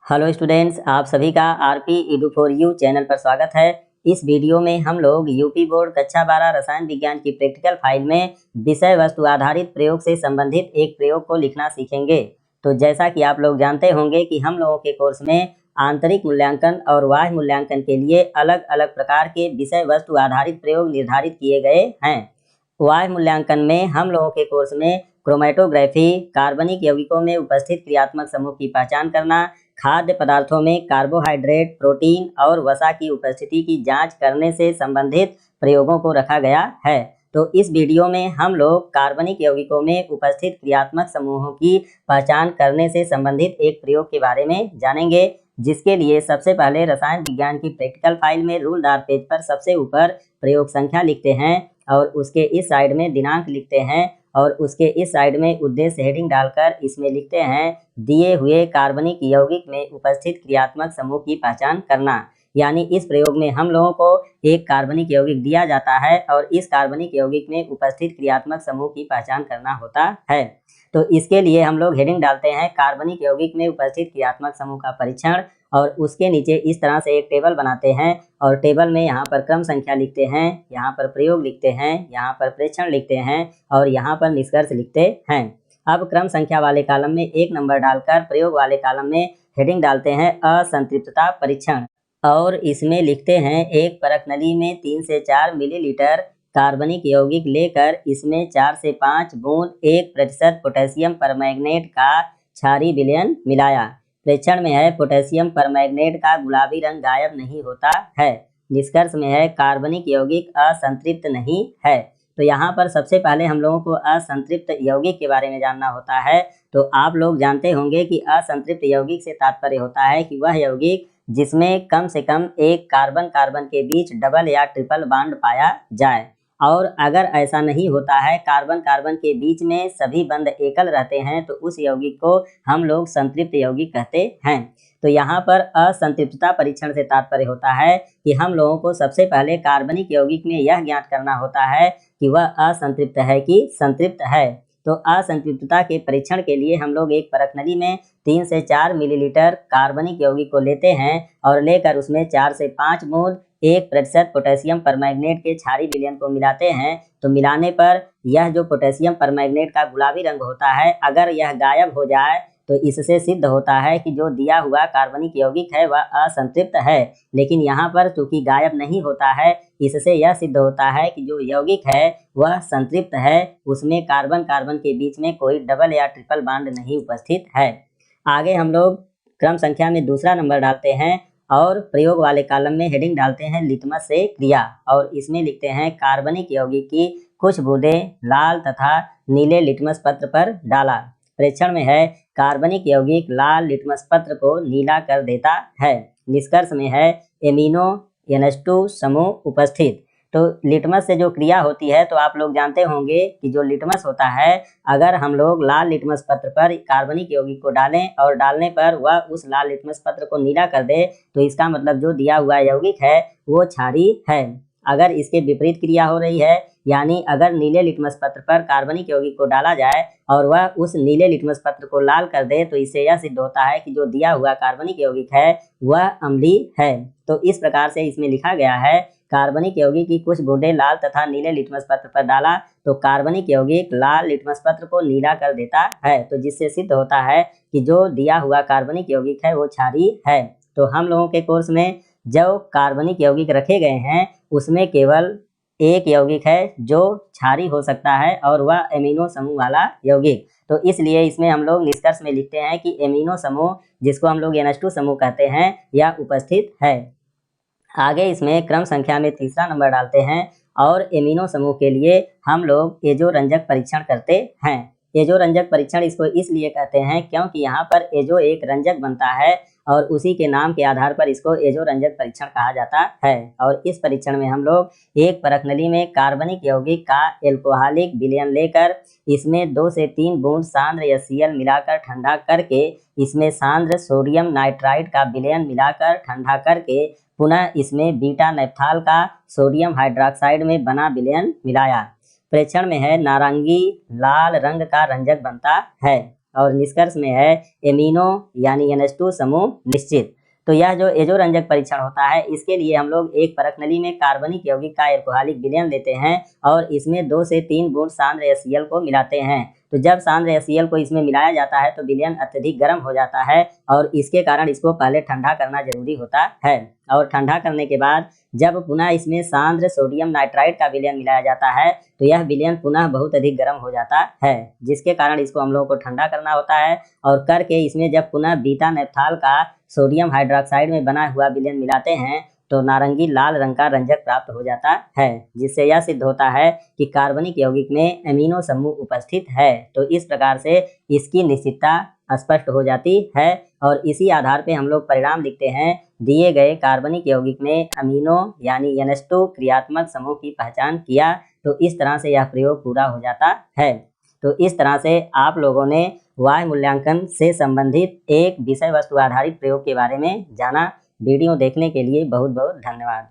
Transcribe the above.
Hello students, आप सभी का RP edu for you channel पर स्वागत है। इस वीडियो में हम लोग यूपी बोर्ड कक्षा 12 रसायन विज्ञान की प्रैक्टिकल फाइल में विषय वस्तु आधारित प्रयोग से संबंधित एक प्रयोग को लिखना सीखेंगे। तो जैसा कि आप लोग जानते होंगे कि हम लोगों के कोर्स में आंतरिक मूल्यांकन और बाह्य मूल्यांकन के लिए अलग अलग प्रकार के विषय वस्तु आधारित प्रयोग निर्धारित किए गए हैं। बाह्य मूल्यांकन में हम लोगों के कोर्स में क्रोमेटोग्राफी, कार्बनिक यौगिकों में उपस्थित क्रियात्मक समूह की पहचान करना, खाद्य पदार्थों में कार्बोहाइड्रेट, प्रोटीन और वसा की उपस्थिति की जांच करने से संबंधित प्रयोगों को रखा गया है। तो इस वीडियो में हम लोग कार्बनिक यौगिकों में उपस्थित क्रियात्मक समूहों की पहचान करने से संबंधित एक प्रयोग के बारे में जानेंगे, जिसके लिए सबसे पहले रसायन विज्ञान की प्रैक्टिकल फाइल में रूलदार पेज पर सबसे ऊपर प्रयोग संख्या लिखते हैं और उसके इस साइड में दिनांक लिखते हैं और उसके इस साइड में उद्देश्य हेडिंग डालकर इसमें लिखते हैं दिए हुए कार्बनिक यौगिक में उपस्थित क्रियात्मक समूह की पहचान करना। यानी इस प्रयोग में हम लोगों को एक कार्बनिक यौगिक दिया जाता है और इस कार्बनिक यौगिक में उपस्थित क्रियात्मक समूह की पहचान करना होता है। तो इसके लिए हम लोग हेडिंग डालते हैं कार्बनिक यौगिक में उपस्थित क्रियात्मक समूह का परीक्षण और उसके नीचे इस तरह से एक टेबल बनाते हैं और टेबल में यहाँ पर क्रम संख्या लिखते हैं, यहाँ पर प्रयोग लिखते हैं, यहाँ पर प्रेक्षण लिखते हैं और यहाँ पर निष्कर्ष लिखते हैं। अब क्रम संख्या वाले कॉलम में 1 नंबर डालकर प्रयोग वाले कॉलम में हेडिंग डालते हैं असंतृप्तता परीक्षण और इसमें लिखते हैं एक परख नली में 3 से 4 मिलीलीटर कार्बनिक यौगिक लेकर इसमें 4 से 5 बूंद 1% पोटेशियम परमैंगनेट का क्षारीय विलयन मिलाया। प्रेक्षण में है पोटेशियम परमैंगनेट का गुलाबी रंग गायब नहीं होता है। निष्कर्ष में है कार्बनिक यौगिक असंतृप्त नहीं है। तो यहाँ पर सबसे पहले हम लोगों को असंतृप्त यौगिक के बारे में जानना होता है। तो आप लोग जानते होंगे कि असंतृप्त यौगिक से तात्पर्य होता है कि वह यौगिक जिसमें कम से कम एक कार्बन कार्बन के बीच डबल या ट्रिपल बॉन्ड पाया जाए, और अगर ऐसा नहीं होता है, कार्बन कार्बन के बीच में सभी बंध एकल रहते हैं, तो उस यौगिक को हम लोग संतृप्त यौगिक कहते हैं। तो यहाँ पर असंतृप्तता परीक्षण से तात्पर्य होता है कि हम लोगों को सबसे पहले कार्बनिक यौगिक में यह ज्ञात करना होता है कि वह असंतृप्त है कि संतृप्त है। तो असंतृप्तता के परीक्षण के लिए हम लोग एक परख नली में 3 से 4 मिलीलीटर कार्बनिक यौगिक को लेते हैं और लेकर उसमें 4 से 5 बूंद 1% पोटेशियम परमैंगनेट के क्षारीय विलयन को मिलाते हैं। तो मिलाने पर यह जो पोटेशियम परमैंगनेट का गुलाबी रंग होता है, अगर यह गायब हो जाए तो इससे सिद्ध होता है कि जो दिया हुआ कार्बनिक यौगिक है वह असंतृप्त है। लेकिन यहाँ पर चूंकि गायब नहीं होता है, इससे यह सिद्ध होता है कि जो यौगिक है वह संतृप्त है, उसमें कार्बन कार्बन के बीच में कोई डबल या ट्रिपल बॉन्ड नहीं उपस्थित है। आगे हम लोग क्रम संख्या में दूसरा नंबर डालते हैं और प्रयोग वाले कॉलम में हेडिंग डालते हैं लिटमस से क्रिया और इसमें लिखते हैं कार्बनिक यौगिक की कुछ बूंदें लाल तथा नीले लिटमस पत्र पर डाला। प्रेक्षण में है कार्बनिक यौगिक लाल लिटमस पत्र को नीला कर देता है। निष्कर्ष में है एमिनो NH2 समूह उपस्थित। तो लिटमस से जो क्रिया होती है, तो आप लोग जानते होंगे कि जो लिटमस होता है, अगर हम लोग लाल लिटमस पत्र पर कार्बनिक यौगिक को डालें और डालने पर वह उस लाल लिटमस पत्र को नीला कर दे, तो इसका मतलब जो दिया हुआ यौगिक है वो क्षारीय है। अगर इसके विपरीत क्रिया हो रही है, यानी अगर नीले लिटमस पत्र पर कार्बनिक यौगिक को डाला जाए और वह उस नीले लिटमस पत्र को लाल कर दे, तो इससे यह सिद्ध होता है कि जो दिया हुआ कार्बनिक यौगिक है वह अम्लीय है। तो इस प्रकार से इसमें लिखा गया है कार्बनिक यौगिक की कुछ बूंदें लाल तथा नीले लिटमस पत्र पर डाला तो कार्बनिक यौगिक लाल लिटमस पत्र को नीला कर देता है। तो जिससे सिद्ध होता है कि जो दिया हुआ कार्बनिक यौगिक है वो क्षारीय है। तो हम लोगों के कोर्स में जो कार्बनिक यौगिक रखे गए हैं उसमें केवल एक यौगिक है जो क्षारीय हो सकता है और वह एमिनो समूह वाला यौगिक। तो इसलिए इसमें हम लोग निष्कर्ष में लिखते हैं कि एमिनो समूह, जिसको हम लोग NH2 समूह कहते हैं, यह उपस्थित है। आगे इसमें क्रम संख्या में तीसरा नंबर डालते हैं और एमिनो समूह के लिए हम लोग एजो रंजक परीक्षण करते हैं। एजो रंजक परीक्षण इसको इसलिए कहते हैं क्योंकि यहाँ पर एजो एक रंजक बनता है और उसी के नाम के आधार पर इसको एजो रंजक परीक्षण कहा जाता है। और इस परीक्षण में हम लोग एक परख नली में कार्बनिक यौगिक का एल्कोहलिक विलयन लेकर इसमें 2 से 3 बूंद सांद्र HCl मिलाकर ठंडा करके इसमें सांद्र सोडियम नाइट्राइड का विलयन मिलाकर ठंडा करके पुनः इसमें बीटा नैप्थाल का सोडियम हाइड्रोक्साइड में बना विलयन मिलाया। प्रेक्षण में है नारंगी लाल रंग का रंजक बनता है। और निष्कर्ष में है एमिनो यानी NH2 समूह निश्चित। तो यह जो एजोरंजक परीक्षण होता है, इसके लिए हम लोग एक परख नली में कार्बनिक यौगिक का अल्कोहलिक विलयन लेते हैं और इसमें 2 से 3 बूंद सांद्र HCl को मिलाते हैं। तो जब सांद्र HCl को इसमें मिलाया जाता है तो विलयन अत्यधिक गर्म हो जाता है और इसके कारण इसको पहले ठंडा करना जरूरी होता है। और ठंडा करने के बाद जब पुनः इसमें सांद्र सोडियम नाइट्राइड का विलयन मिलाया जाता है तो यह विलयन पुनः बहुत अधिक गर्म हो जाता है, जिसके कारण इसको हम लोगों को ठंडा करना होता है। और करके इसमें जब पुनः बीटा नेप्थाल का सोडियम हाइड्रोक्साइड में बना हुआ विलयन मिलाते हैं तो नारंगी लाल रंग का रंजक प्राप्त हो जाता है, जिससे यह सिद्ध होता है कि कार्बनिक यौगिक में एमिनो समूह उपस्थित है। तो इस प्रकार से इसकी निश्चितता स्पष्ट हो जाती है और इसी आधार पे हम लोग परिणाम लिखते हैं। दिए गए कार्बनिक यौगिक में अमीनो यानी NH2 क्रियात्मक समूह की पहचान किया। तो इस तरह से यह प्रयोग पूरा हो जाता है। तो इस तरह से आप लोगों ने वाह्य मूल्यांकन से संबंधित एक विषय वस्तु आधारित प्रयोग के बारे में जाना। वीडियो देखने के लिए बहुत बहुत धन्यवाद।